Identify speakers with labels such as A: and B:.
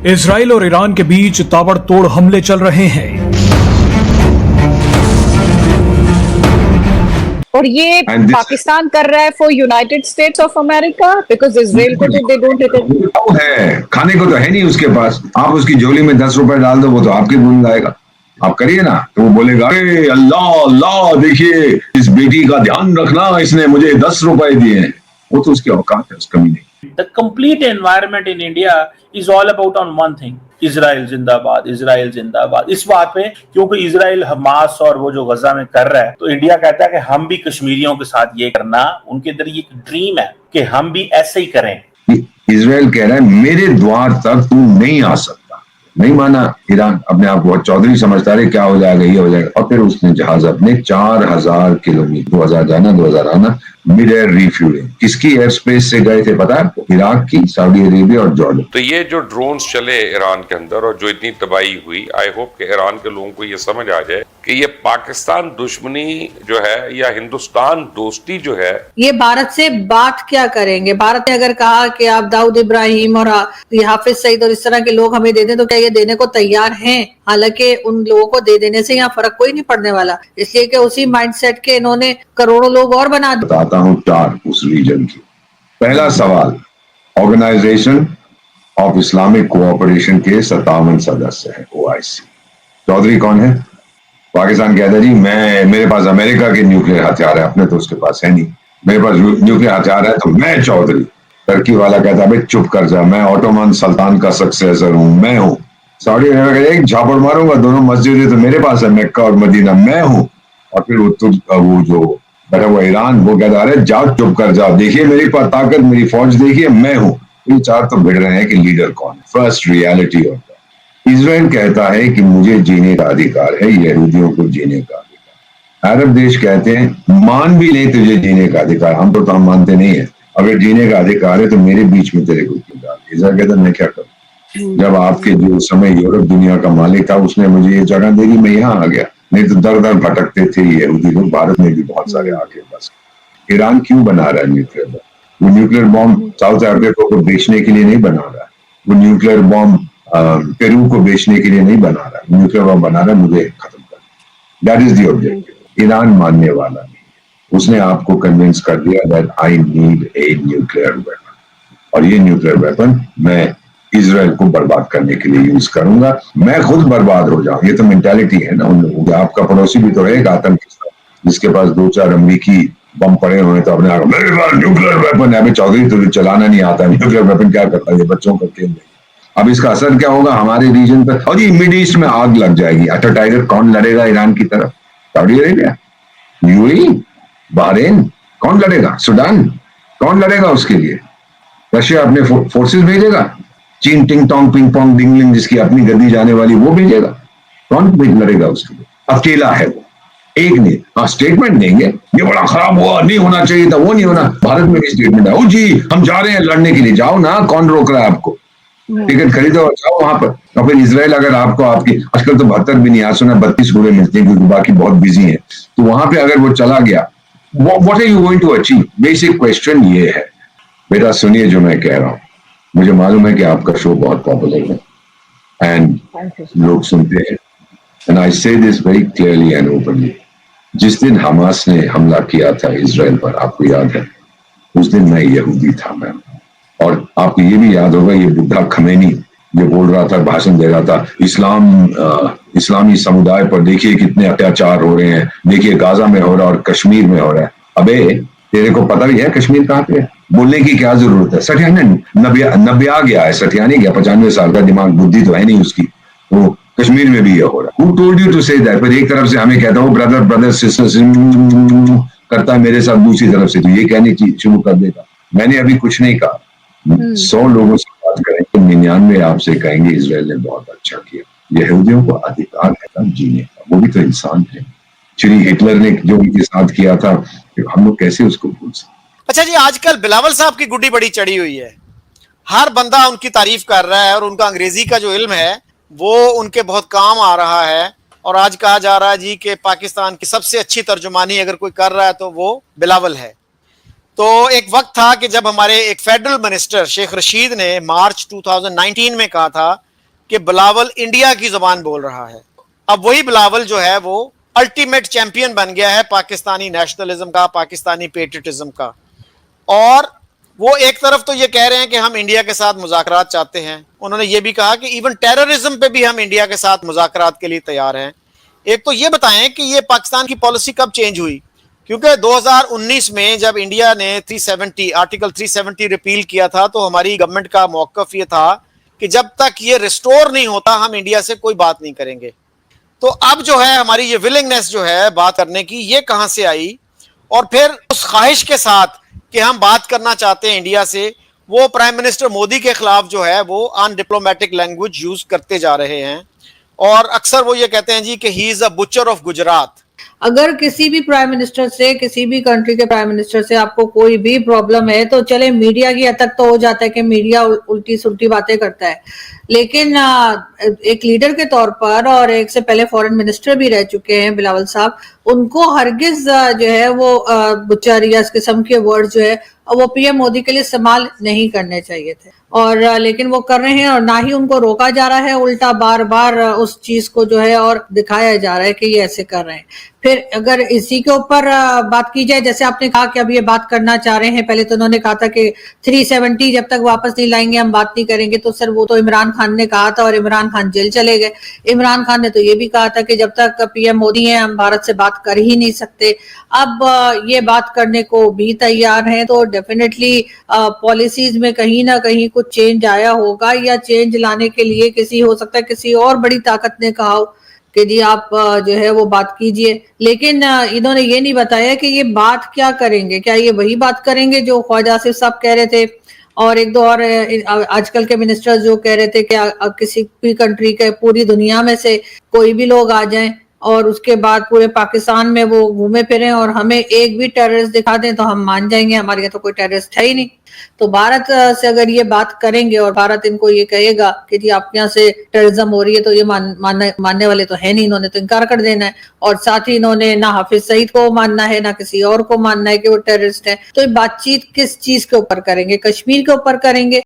A: Israel और Iran के बीच ताबड़तोड़ हमले चल रहे हैं
B: और ये पाकिस्तान कर रहा है for United states of America, because Israel को तो दे डोंट
C: है, खाने को तो है नहीं उसके पास। आप उसकी झोली में 10 रुपए डाल दो, वो तो आपके गुण लाएगा। आप करिए ना, तो वो बोलेगा अरे अल्लाह अल्लाह, देखिए इस बेटी का ध्यान रखना, इसने मुझे 10 रुपए दिए हैं। वो तो उसकी औकात है, उसका भी नहीं।
D: The complete environment in India is all about on one thing: Israel जिंदाबाद, इजराइल जिंदाबाद। इस बात पे, क्योंकि इजराइल हमास और वो जो गजा में कर रहा है, तो इंडिया कहता है कि हम भी कश्मीरियों के साथ ये करना, उनके अंदर ये ड्रीम है कि हम भी ऐसे ही करें।
C: इजराइल कह रहा है मेरे द्वार तक तू नहीं आ सकता। नहीं माना ईरान, अपने आप को चौधरी समझता रहे, क्या हो जाएगा, ये हो जाएगा। और फिर उसने जहाज अपने 4000 किलोमीटर, 2000 जाना 2000 आना, मिड एयर रिफ्यूलिंग। किसकी एयर स्पेस से गए थे पता है आपको? इराक की, सऊदी अरेबिया और जॉर्डन।
E: तो ये जो ड्रोन्स चले ईरान के अंदर और जो इतनी तबाही हुई, आई होप कि ईरान के लोगों को ये समझ आ जाए कि ये पाकिस्तान दुश्मनी जो है या हिंदुस्तान दोस्ती जो है,
F: ये भारत से बात क्या करेंगे। भारत ने अगर कहा कि आप दाऊद इब्राहिम और हाफिज सईद और इस तरह के लोग हमें दे दें, तो क्या ये देने को तैयार हैं? हालांकि उन लोगों को दे देने से यहाँ फर्क कोई नहीं पड़ने वाला, इसलिए कि उसी माइंडसेट के इन्होंने करोड़ों लोग और बना दिए।
C: बताता हूँ 4 उस रीजन की। पहला सवाल, ऑर्गेनाइजेशन ऑफ इस्लामिक कोऑपरेशन के 57 सदस्य हैं, OIC। चौधरी कौन है? पाकिस्तान कहता है जी मेरे पास अमेरिका के न्यूक्लियर हथियार है, अपने तो उसके पास है नहीं। मेरे पास न्यूक्लियर हथियार है तो मैं चौधरी। टर्की वाला कहता है भाई चुप कर जा, मैं ऑटोमन सुल्तान का सक्सेसर हूं, मैं हूं। सऊदी अरब कहता है एक झापड़ मारूंगा, दोनों मस्जिदें तो मेरे पास है, मक्का और मदीना, मैं हूं। और फिर वो जो बैठा हुआ ईरान, वो कहता है जाओ चुप कर जाओ, देखिए मेरी ताकत, मेरी फौज देखिए, मैं हूं। ये 4 तो भिड़ रहे हैं कि लीडर कौन है। फर्स्ट रियलिटी होता है। इजराइल कहता है कि मुझे जीने का अधिकार है, यहूदियों को जीने का अधिकार। अरब देश कहते हैं मान भी नहीं तुझे जीने का अधिकार, हम तो हम मानते नहीं है। अगर जीने का अधिकार है तो मेरे बीच में तेरे को क्यों डाल? इजराइल कहता है मैं क्या करूं? जब आपके जो समय यूरोप दुनिया का मालिक था, उसने मुझे ये जगह दे दी, मैं यहाँ आ गया। नहीं तो दर दर भटकते थे यहूदी लोग। भारत में भी बहुत सारे आके बस। ईरान क्यों बना रहा है न्यूक्लियर बम? वो न्यूक्लियर बॉम्ब साउथ अफ्रीका को बेचने के लिए नहीं बना रहा है। वो न्यूक्लियर बॉम्ब पेरू को बेचने के लिए नहीं बना रहा है। न्यूक्लियर बॉम्ब बना रहा है मुझे खत्म करना। That is the objective. Iran मानने वाला नहीं, उसने आपको कन्विंस कर दिया that I need a nuclear weapon, और ये न्यूक्लियर वेपन मैं इजराइल को बर्बाद करने के लिए यूज करूंगा, मैं खुद बर्बाद हो जाऊं। ये तो मेंटालिटी है ना उन लोगों की। आपका पड़ोसी भी तो है एक आतंकी जिसके पास 2-4 अमरीकी बम पड़े हुए, तो अपने मेरे पास न्यूक्लियर वेपन है। अभी चौधरी तो चलाना नहीं आता, न्यूक्लियर वेपन क्या करता है? ये बच्चों का खेल है। अब इसका असर क्या होगा हमारे रीजन पर? और ये मिड ईस्ट में आग लग जाएगी। अटर टाइगर कौन लड़ेगा ईरान की तरफ? सऊदी अरेबिया, यूएई, बहरीन, कौन लड़ेगा? सूडान, कौन लड़ेगा उसके लिए? रशिया अपने फोर्सेस भेजेगा? चीन टिंग टोंग पिंग पोंग डिंगलिंग जिसकी अपनी गद्दी जाने वाली, वो भेजेगा? कौन लड़ेगा उसके लिए? अकेला है वो, एक नहीं। हाँ स्टेटमेंट देंगे ये बड़ा खराब हुआ, नहीं होना चाहिए था, वो नहीं होना। भारत में भी स्टेटमेंट है, ओ जी हम जा रहे हैं लड़ने के लिए, जाओ ना, कौन रोक रहा है आपको? टिकट खरीदो और जाओ वहां पर। और फिर इजराइल अगर आपको आपकी आजकल तो 72 भी नहीं, आज सुना 32 घोड़े मिलते हैं क्योंकि बाकी बहुत बिजी है, तो वहां पे अगर वो चला गया, what are you going to achieve? Basic question ये है। बेटा सुनिए जो मैं कह रहा हूँ, मुझे मालूम है कि आपका शो बहुत पॉपुलर है एंड लोग सुनते हैं, एंड आई से this very clearly and openly. जिस दिन हमास ने हमला किया था इजराइल पर, आपको याद है, उस दिन मैं यहूदी था मैम। और आपको ये भी याद होगा, ये बुढ़ा खमेनी जो बोल रहा था, भाषण दे रहा था, इस्लामी समुदाय पर देखिए कितने अत्याचार हो रहे हैं, देखिए गाजा में हो रहा है और कश्मीर में हो रहा है। अबे तेरे को पता भी है कश्मीर कहाँ पे है? बोलने की क्या जरूरत है? सठियाने नब्या गया है, सठियाने गया, 95 साल का दिमाग, बुद्धि तो है नहीं उसकी। वो कश्मीर में भी ये हो रहा है। Who told you to say that? पर एक तरफ से हमें कहता हूँ ब्रदर सिस्टर करता है, मेरे साथ दूसरी तरफ से तो ये कहने की शुरू कर देगा मैंने अभी कुछ नहीं कहा। 100 लोगों से बात करेंगे, 99 आपसे कहेंगे इजराइल ने बहुत अच्छा किया। यहूदियों को अधिकार है ना जीने का, वो भी तो इंसान है। श्री हिटलर ने जो उनके साथ किया था, हम लोग कैसे उसको भूल सकते?
G: अच्छा जी, आजकल बिलावल साहब की गुड्डी बड़ी चढ़ी हुई है, हर बंदा उनकी तारीफ कर रहा है और उनका अंग्रेजी का जो इल्म है वो उनके बहुत काम आ रहा है। और आज कहा जा रहा है जी कि पाकिस्तान की सबसे अच्छी तर्जुमानी अगर कोई कर रहा है तो वो बिलावल है। तो एक वक्त था कि जब हमारे एक फेडरल मिनिस्टर शेख रशीद ने मार्च 2019 में कहा था कि बिलावल इंडिया की जुबान बोल रहा है। अब वही बिलावल जो है वो अल्टीमेट चैंपियन बन गया है पाकिस्तानी नेशनलिज्म का, पाकिस्तानी पेट्रियटिज्म का। और वो एक तरफ तो ये कह रहे हैं कि हम इंडिया के साथ मुज़ाकरात चाहते हैं, उन्होंने ये भी कहा कि इवन टेररिज्म पे भी हम इंडिया के साथ मुज़ाकरात के लिए तैयार हैं। एक तो ये बताएं कि ये पाकिस्तान की पॉलिसी कब चेंज हुई, क्योंकि 2019 में जब इंडिया ने आर्टिकल 370 रिपील किया था तो हमारी गवर्नमेंट का मौक़िफ़ ये था कि जब तक ये रिस्टोर नहीं होता हम इंडिया से कोई बात नहीं करेंगे। तो अब जो है हमारी ये विलिंगनेस जो है बात करने की, ये कहां से आई? और फिर उस ख्वाहिश के साथ कि हम बात करना चाहते हैं इंडिया से, वो प्राइम मिनिस्टर मोदी के खिलाफ जो है वो अनडिप्लोमेटिक लैंग्वेज यूज करते जा रहे हैं। और अक्सर वो ये कहते हैं जी कि he is a butcher of Gujarat.
F: अगर किसी भी प्राइम मिनिस्टर से, किसी भी कंट्री के प्राइम मिनिस्टर से आपको कोई भी प्रॉब्लम है तो चले मीडिया की हद तक तो हो जाता है कि मीडिया उल्टी सुल्टी बातें करता है, लेकिन एक लीडर के तौर पर, और एक से पहले फॉरेन मिनिस्टर भी रह चुके हैं बिलावल साहब, उनको हरगिज जो है वो बुचर या इस किस्म के वर्ड जो है वो पीएम मोदी के लिए इस्तेमाल नहीं करने चाहिए थे। और लेकिन वो कर रहे हैं, और ना ही उनको रोका जा रहा है, उल्टा बार बार उस चीज को जो है और दिखाया जा रहा है कि ये ऐसे कर रहे हैं। फिर अगर इसी के ऊपर बात की जाए, जैसे आपने कहा कि अब ये बात करना चाह रहे हैं, पहले तो उन्होंने कहा था कि 370 जब तक वापस नहीं लाएंगे हम बात नहीं करेंगे, तो सर वो तो इमरान खान ने कहा था और इमरान खान जेल चले गए। इमरान खान ने तो ये भी कहा था कि जब तक पीएम मोदी हैं हम भारत से बात कर ही नहीं सकते। अब ये बात करने को भी तैयार हैं, तो डेफिनेटली पॉलिसीज में कहीं ना कहीं कुछ चेंज आया होगा, या चेंज लाने के लिए किसी, हो सकता है किसी और बड़ी ताकत ने कहा हो कि जी आप जो है वो बात कीजिए। लेकिन इन्होंने ये नहीं बताया कि ये बात क्या करेंगे। क्या ये वही बात करेंगे जो ख्वाजा आसिफ साहब कह रहे थे, और एक दो और आजकल के मिनिस्टर्स जो कह रहे थे कि किसी भी कंट्री के, पूरी दुनिया में से कोई भी लोग आ जाएं और उसके बाद पूरे पाकिस्तान में वो घूमे फिरें और हमें एक भी टेररिस्ट दिखा दें तो हम मान जाएंगे, हमारे यहाँ तो कोई टेररिस्ट है ही नहीं। तो भारत से अगर ये बात करेंगे और भारत इनको ये कहेगा कि जी आपके यहाँ से टेररिज्म हो रही है, तो ये मानने वाले तो है नहीं, इन्होंने तो इनकार कर देना है। और साथ ही इन्होंने ना हाफिज सईद को मानना है ना किसी और को मानना है कि वो टेररिस्ट है। तो ये बातचीत किस चीज के ऊपर करेंगे? कश्मीर के ऊपर करेंगे।